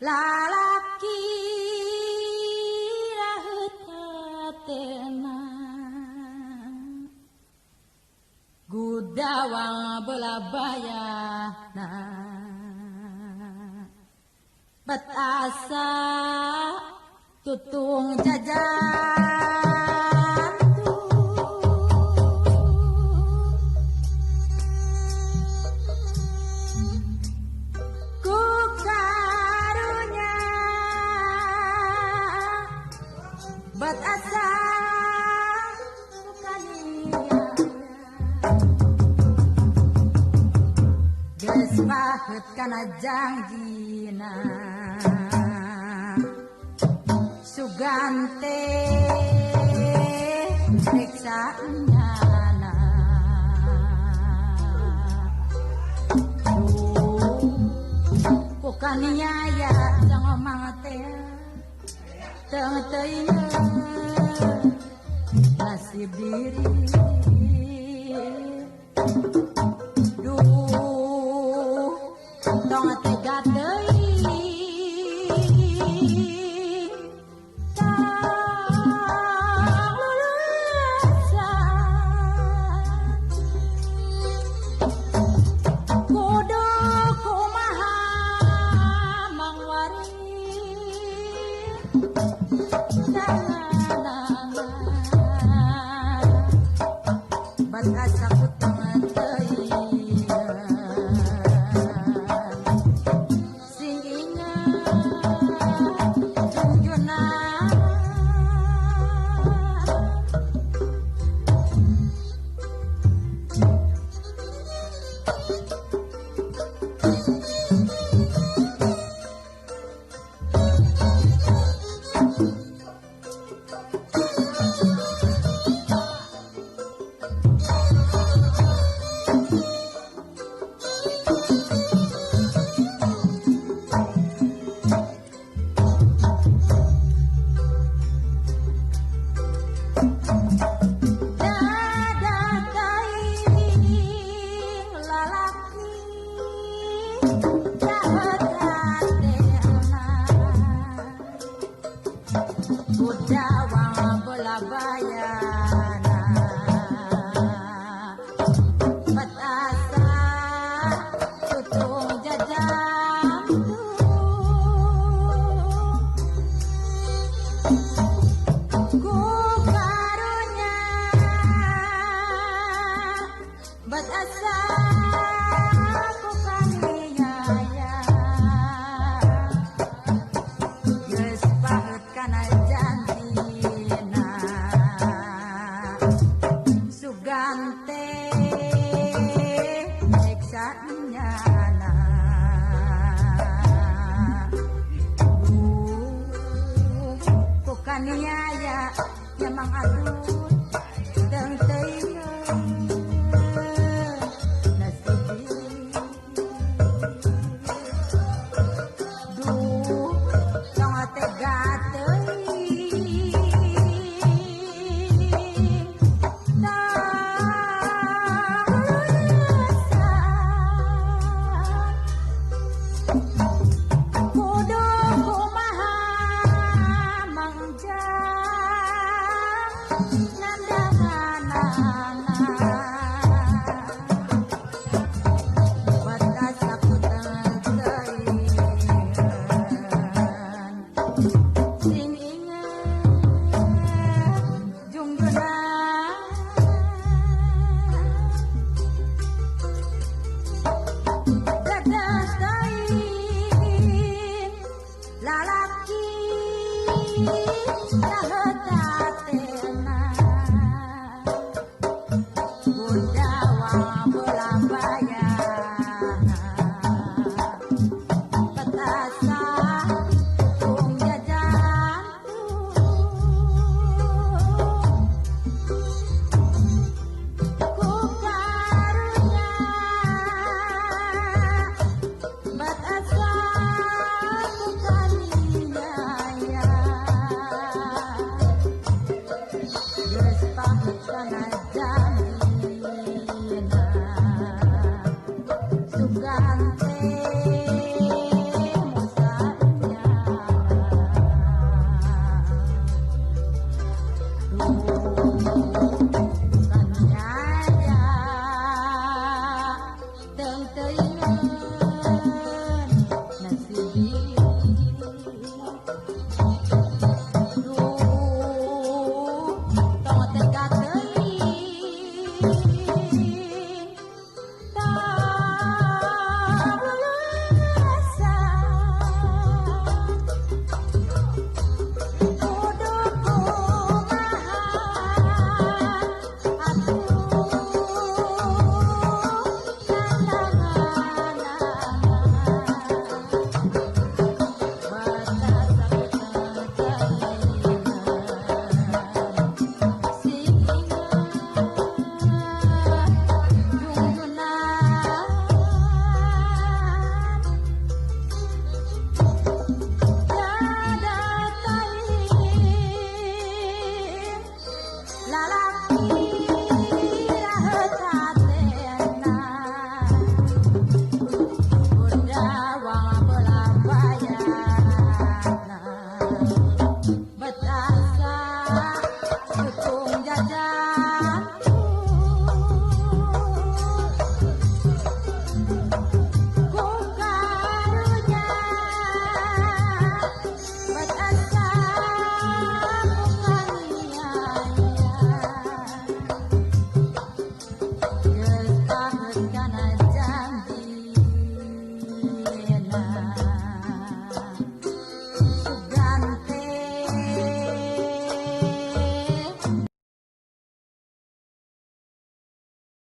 lalaki raheut hatena gudawang belah bayana bet asa tutung jajan ku karunya bet asa geus paheut kana jangjina sugante reksaanyana ku kaniaya jang omang teh teu teuing nasib diri duh tong tega teuing gudawang belah bayana bet asa tutung jajan ku karunya bet asa ku kaniaya geus paheut kana sugante reksaanyana ku kaniaya nyamang aduh teu teuing nasib diri duh tong tega teuing raheut hatena gudawang belah bayana bet asa tutung jajan ku karunya bet asa ku kaniaya geus paheut kana